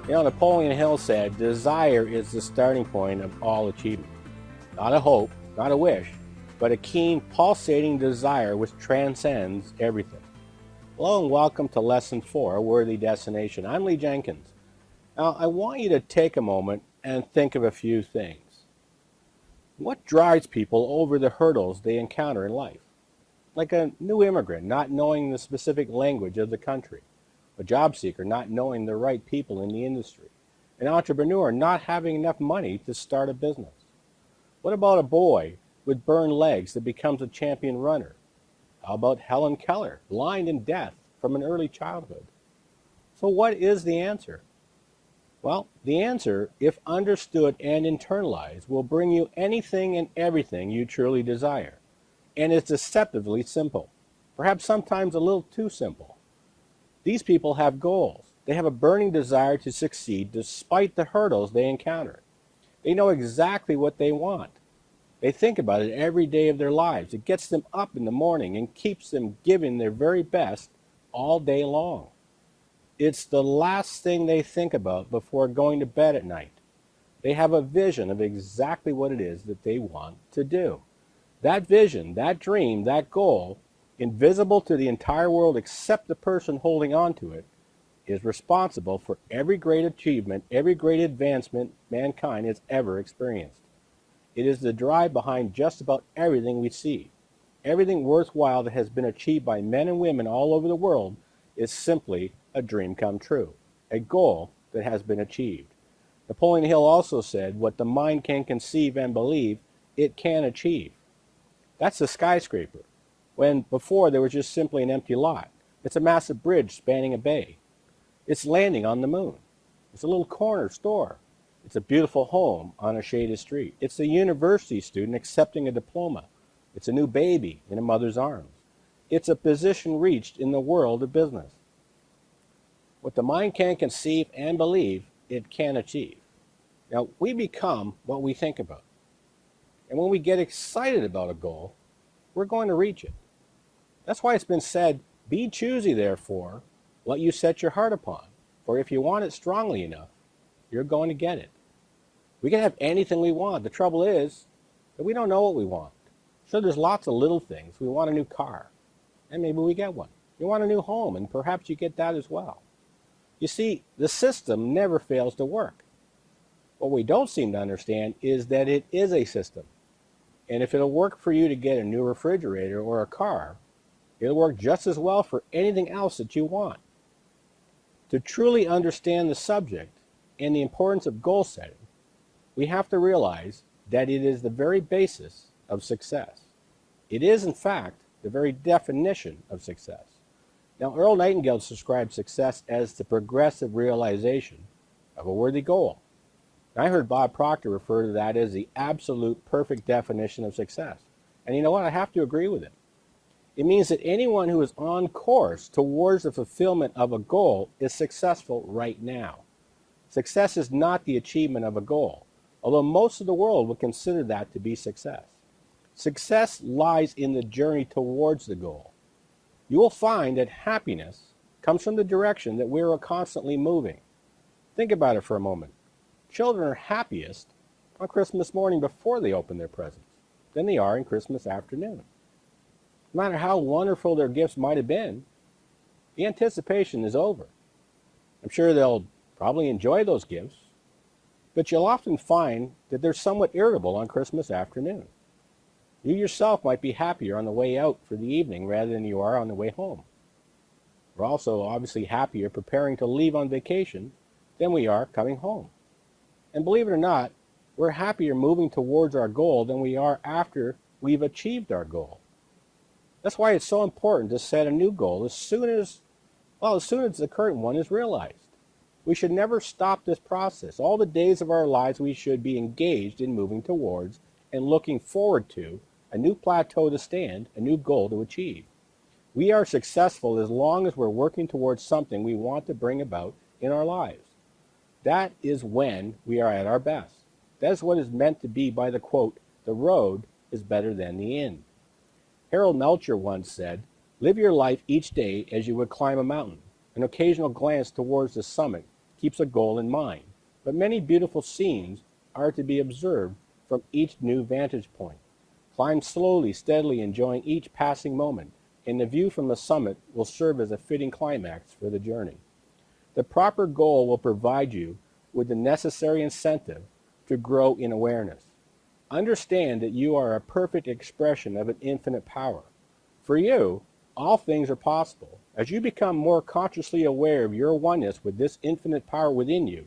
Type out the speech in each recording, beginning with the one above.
Napoleon Hill said, desire is the starting point of all achievement. Not a hope, not a wish, but a keen, pulsating desire which transcends everything. Hello and welcome to Lesson 4, A Worthy Destination. I'm Lee Jenkins. Now, I want you to take a moment and think of a few things. What drives people over the hurdles they encounter in life? Like a new immigrant not knowing the specific language of the country, a job seeker not knowing the right people in the industry, an entrepreneur not having enough money to start a business. What about a boy with burned legs that becomes a champion runner? How about Helen Keller, blind and deaf from an early childhood? So what is the answer? Well, the answer, if understood and internalized, will bring you anything and everything you truly desire. And it's deceptively simple, perhaps sometimes a little too simple. These people have goals. They have a burning desire to succeed despite the hurdles they encounter. They know exactly what they want. They think about it every day of their lives. It gets them up in the morning and keeps them giving their very best all day long. It's the last thing they think about before going to bed at night. They have a vision of exactly what it is that they want to do. That vision, that dream, that goal, invisible to the entire world except the person holding on to it, is responsible for every great achievement, every great advancement mankind has ever experienced. It is the drive behind just about everything we see. Everything worthwhile that has been achieved by men and women all over the world is simply a dream come true, a goal that has been achieved. Napoleon Hill also said, what the mind can conceive and believe, it can achieve. That's a skyscraper, when before there was just simply an empty lot. It's a massive bridge spanning a bay. It's landing on the moon. It's a little corner store. It's a beautiful home on a shaded street. It's a university student accepting a diploma. It's a new baby in a mother's arms. It's a position reached in the world of business. What the mind can conceive and believe, it can achieve. Now, we become what we think about. And when we get excited about a goal, we're going to reach it. That's why it's been said, be choosy, therefore, what you set your heart upon. For if you want it strongly enough, you're going to get it. We can have anything we want. The trouble is that we don't know what we want. So there's lots of little things. We want a new car, and maybe we get one. You want a new home, and perhaps you get that as well. You see, the system never fails to work. What we don't seem to understand is that it is a system. And if it'll work for you to get a new refrigerator or a car, it'll work just as well for anything else that you want. To truly understand the subject and the importance of goal setting, we have to realize that it is the very basis of success. It is, in fact, the very definition of success. Now, Earl Nightingale described success as the progressive realization of a worthy goal. I heard Bob Proctor refer to that as the absolute perfect definition of success. And you know what? I have to agree with him. It means that anyone who is on course towards the fulfillment of a goal is successful right now. Success is not the achievement of a goal, although most of the world would consider that to be success. Success lies in the journey towards the goal. You will find that happiness comes from the direction that we are constantly moving. Think about it for a moment. Children are happiest on Christmas morning before they open their presents than they are on Christmas afternoon. No matter how wonderful their gifts might have been, the anticipation is over. I'm sure they'll probably enjoy those gifts, but you'll often find that they're somewhat irritable on Christmas afternoon. You yourself might be happier on the way out for the evening rather than you are on the way home. We're also obviously happier preparing to leave on vacation than we are coming home. And believe it or not, we're happier moving towards our goal than we are after we've achieved our goal. That's why it's so important to set a new goal as soon as the current one is realized. We should never stop this process. All the days of our lives we should be engaged in moving towards and looking forward to a new plateau to stand, a new goal to achieve. We are successful as long as we're working towards something we want to bring about in our lives. That is when we are at our best. That is what is meant to be by the quote, the road is better than the inn. Harold Melcher once said, live your life each day as you would climb a mountain. An occasional glance towards the summit keeps a goal in mind, but many beautiful scenes are to be observed from each new vantage point. Climb slowly, steadily, enjoying each passing moment, and the view from the summit will serve as a fitting climax for the journey. The proper goal will provide you with the necessary incentive to grow in awareness. Understand that you are a perfect expression of an infinite power. For you, all things are possible. As you become more consciously aware of your oneness with this infinite power within you,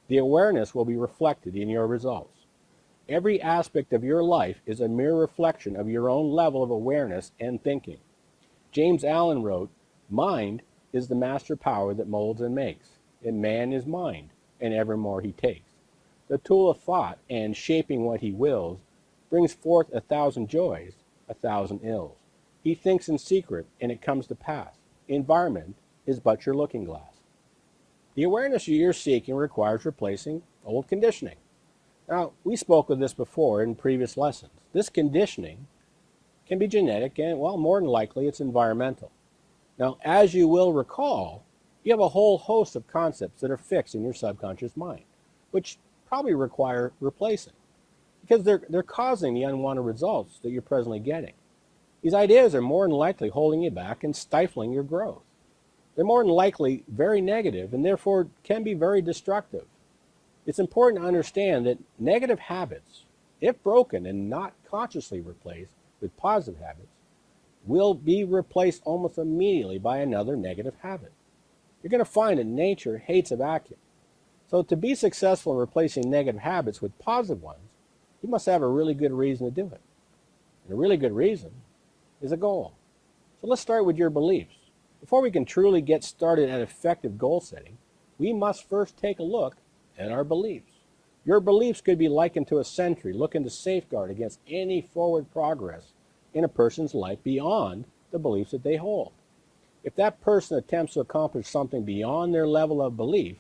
the awareness will be reflected in your results. Every aspect of your life is a mere reflection of your own level of awareness and thinking. James Allen wrote, "Mind is the master power that molds and makes, and man is mind, and evermore he takes. The tool of thought, and shaping what he wills, brings forth 1,000 joys, 1,000 ills. He thinks in secret, and it comes to pass. Environment is but your looking glass." The awareness you're seeking requires replacing old conditioning. Now, we spoke of this before in previous lessons. This conditioning can be genetic, and, well, more than likely it's environmental. Now, as you will recall, you have a whole host of concepts that are fixed in your subconscious mind, which probably require replacing, because they're causing the unwanted results that you're presently getting. These ideas are more than likely holding you back and stifling your growth. They're more than likely very negative and therefore can be very destructive. It's important to understand that negative habits, if broken and not consciously replaced with positive habits, will be replaced almost immediately by another negative habit. You're going to find that nature hates a vacuum. So to be successful in replacing negative habits with positive ones, you must have a really good reason to do it. And a really good reason is a goal. So let's start with your beliefs. Before we can truly get started at effective goal setting, we must first take a look at our beliefs. Your beliefs could be likened to a sentry looking to safeguard against any forward progress in a person's life beyond the beliefs that they hold. If that person attempts to accomplish something beyond their level of belief,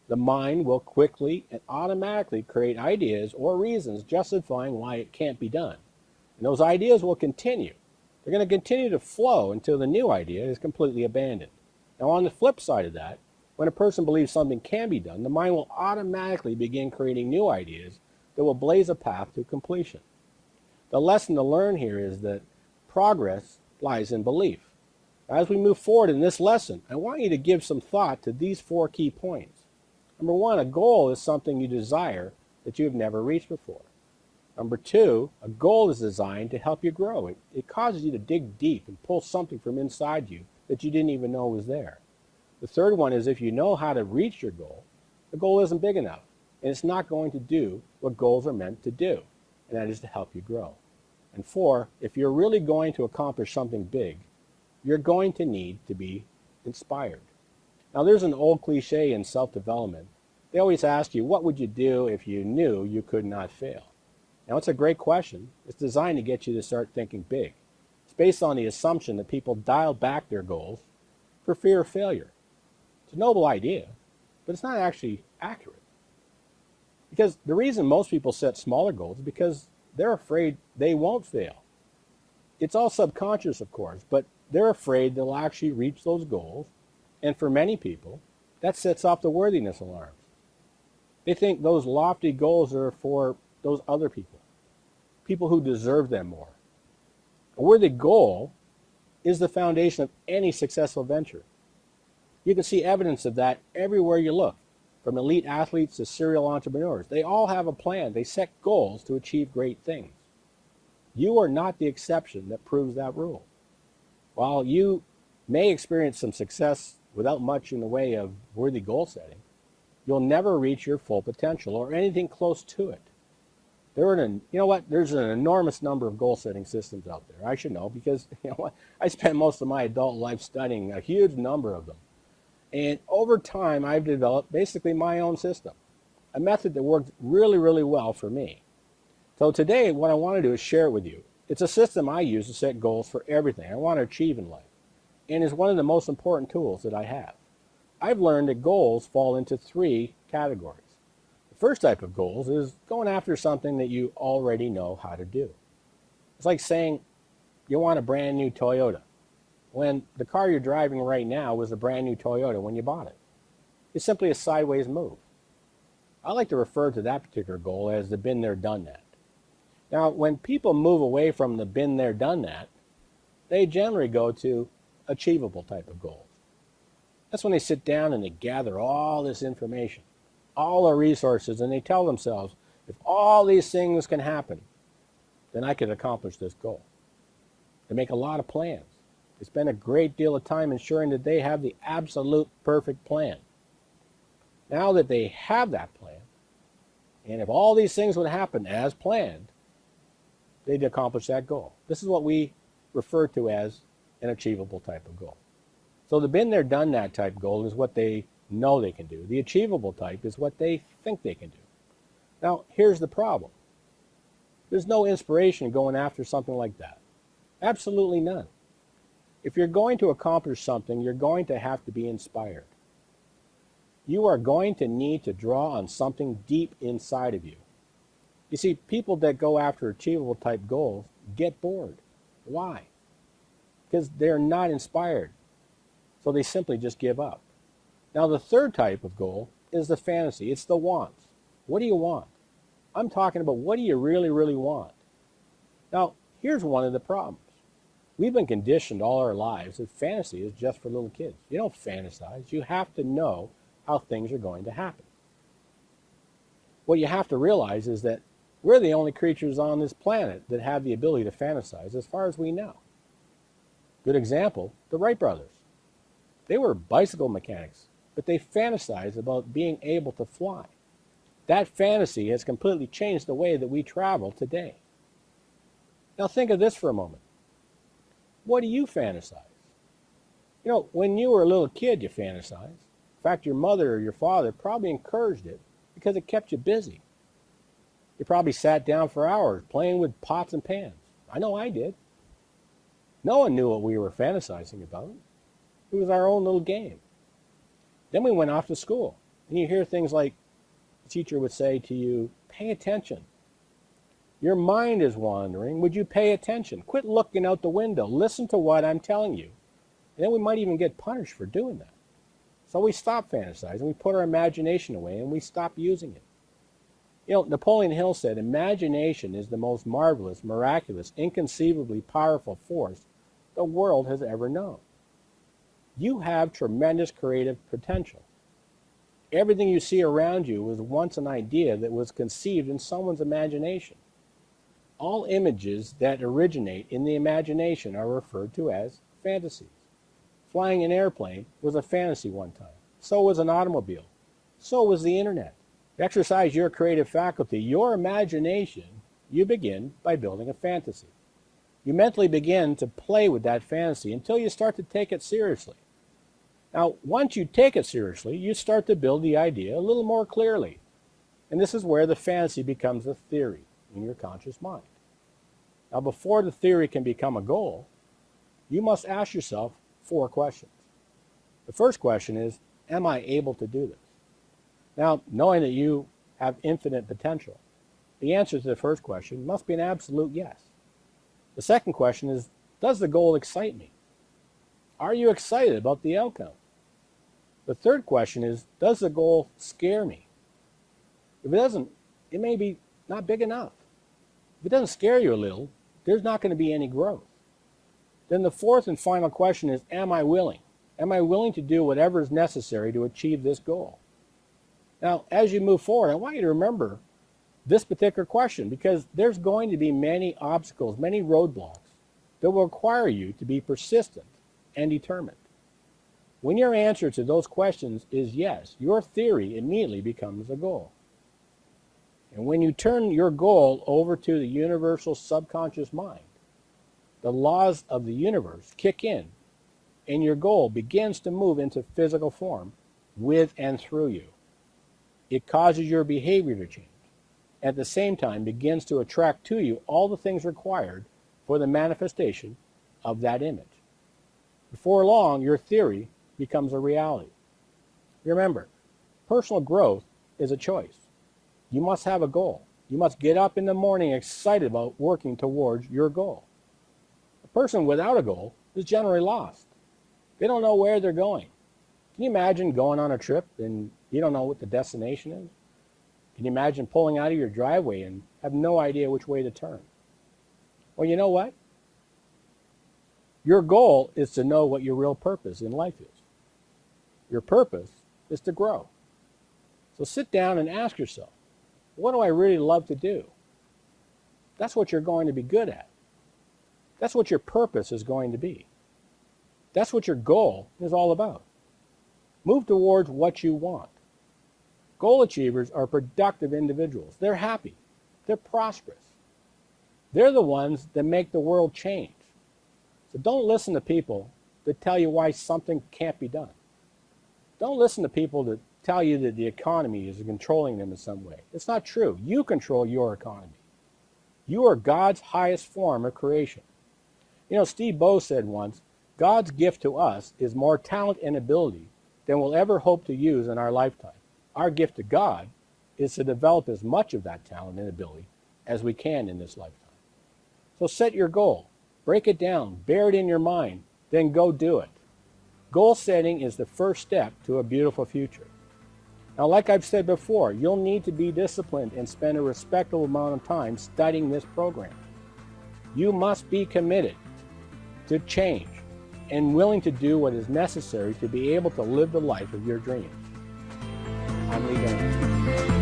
the mind will quickly and automatically create ideas or reasons justifying why it can't be done. And those ideas will continue. They're going to continue to flow until the new idea is completely abandoned. Now, on the flip side of that, when a person believes something can be done, the mind will automatically begin creating new ideas that will blaze a path to completion. The lesson to learn here is that progress lies in belief. As we move forward in this lesson, I want you to give some thought to these 4 key points. Number 1, a goal is something you desire that you have never reached before. Number 2, a goal is designed to help you grow. It causes you to dig deep and pull something from inside you that you didn't even know was there. The third one is if you know how to reach your goal, the goal isn't big enough, and it's not going to do what goals are meant to do, and that is to help you grow. And 4, if you're really going to accomplish something big, you're going to need to be inspired. Now, there's an old cliche in self-development. They always ask you, what would you do if you knew you could not fail? Now, it's a great question. It's designed to get you to start thinking big. It's based on the assumption that people dial back their goals for fear of failure. It's a noble idea, but it's not actually accurate. Because the reason most people set smaller goals is because they're afraid they won't fail. It's all subconscious, of course, but they're afraid they'll actually reach those goals, and for many people, that sets off the worthiness alarms. They think those lofty goals are for those other people who deserve them more. A worthy goal is the foundation of any successful venture. You can see evidence of that everywhere you look, from elite athletes to serial entrepreneurs. They all have a plan. They set goals to achieve great things. You are not the exception that proves that rule. While you may experience some success without much in the way of worthy goal setting, you'll never reach your full potential or anything close to it. There's an enormous number of goal setting systems out there. I should know because I spent most of my adult life studying a huge number of them. And over time, I've developed basically my own system, a method that worked really, really well for me. So today, what I want to do is share it with you. It's a system I use to set goals for everything I want to achieve in life, and is one of the most important tools that I have. I've learned that goals fall into 3 categories. The first type of goals is going after something that you already know how to do. It's like saying you want a brand new Toyota when the car you're driving right now was a brand new Toyota when you bought it. is simply a sideways move. I like to refer to that particular goal as the been there, done that. Now, when people move away from the been there, done that, they generally go to achievable type of goals. That's when they sit down and they gather all this information, all the resources, and they tell themselves, if all these things can happen, then I could accomplish this goal. They make a lot of plans. They spend a great deal of time ensuring that they have the absolute perfect plan. Now that they have that plan, and if all these things would happen as planned, they'd accomplish that goal. This is what we refer to as an achievable type of goal. So the been there, done that type goal is what they know they can do. The achievable type is what they think they can do. Now, here's the problem. There's no inspiration going after something like that. Absolutely none. If you're going to accomplish something, you're going to have to be inspired. You are going to need to draw on something deep inside of you. You see, people that go after achievable type goals get bored. Why? Because they're not inspired. So they simply just give up. Now, the third type of goal is the fantasy. It's the wants. What do you want? I'm talking about what do you really, really want? Now, here's one of the problems. We've been conditioned all our lives that fantasy is just for little kids. You don't fantasize. You have to know how things are going to happen. What you have to realize is that we're the only creatures on this planet that have the ability to fantasize as far as we know. Good example, the Wright brothers. They were bicycle mechanics, but they fantasized about being able to fly. That fantasy has completely changed the way that we travel today. Now think of this for a moment. What do you fantasize? You know, when you were a little kid, you fantasized. In fact, your mother or your father probably encouraged it because it kept you busy. You probably sat down for hours playing with pots and pans. I know I did. No one knew what we were fantasizing about. It was our own little game. Then we went off to school, and you hear things like the teacher would say to you, pay attention. Your mind is wandering. Would you pay attention? Quit looking out the window. Listen to what I'm telling you. And then we might even get punished for doing that. So we stop fantasizing. We put our imagination away, and we stop using it. You know, Napoleon Hill said, imagination is the most marvelous, miraculous, inconceivably powerful force the world has ever known. You have tremendous creative potential. Everything you see around you was once an idea that was conceived in someone's imagination. All images that originate in the imagination are referred to as fantasies. Flying an airplane was a fantasy one time. So was an automobile. So was the internet. To exercise your creative faculty, your imagination, you begin by building a fantasy. You mentally begin to play with that fantasy until you start to take it seriously. Now, once you take it seriously, you start to build the idea a little more clearly. And this is where the fantasy becomes a theory in your conscious mind. Now, before the theory can become a goal, you must ask yourself 4 questions. The first question is, am I able to do this? Now, knowing that you have infinite potential, the answer to the first question must be an absolute yes. The second question is, does the goal excite me? Are you excited about the outcome? The third question is, does the goal scare me? If it doesn't, it may be not big enough. If it doesn't scare you a little, there's not going to be any growth. Then the fourth and final question is, am I willing? Am I willing to do whatever is necessary to achieve this goal? Now, as you move forward, I want you to remember this particular question because there's going to be many obstacles, many roadblocks that will require you to be persistent and determined. When your answer to those questions is yes, your theory immediately becomes a goal. And when you turn your goal over to the universal subconscious mind, the laws of the universe kick in, and your goal begins to move into physical form with and through you. It causes your behavior to change. At the same time, begins to attract to you all the things required for the manifestation of that image. Before long, your theory becomes a reality. Remember, personal growth is a choice. You must have a goal. You must get up in the morning excited about working towards your goal. A person without a goal is generally lost. They don't know where they're going. Can you imagine going on a trip and you don't know what the destination is? Can you imagine pulling out of your driveway and have no idea which way to turn? Well, you know what? Your goal is to know what your real purpose in life is. Your purpose is to grow. So sit down and ask yourself, what do I really love to do? That's what you're going to be good at. That's what your purpose is going to be. That's what your goal is all about. Move towards what you want. Goal achievers are productive individuals. They're happy. They're prosperous. They're the ones that make the world change. So don't listen to people that tell you why something can't be done. Don't listen to people that tell you that the economy is controlling them in some way. It's not true. You control your economy. You are God's highest form of creation. You know, Steve Bowe said once, God's gift to us is more talent and ability than we'll ever hope to use in our lifetime. Our gift to God is to develop as much of that talent and ability as we can in this lifetime. So set your goal, break it down, bear it in your mind, then go do it. Goal setting is the first step to a beautiful future. Now, like I've said before, you'll need to be disciplined and spend a respectable amount of time studying this program. You must be committed to change and willing to do what is necessary to be able to live the life of your dreams. I'm Lee Van.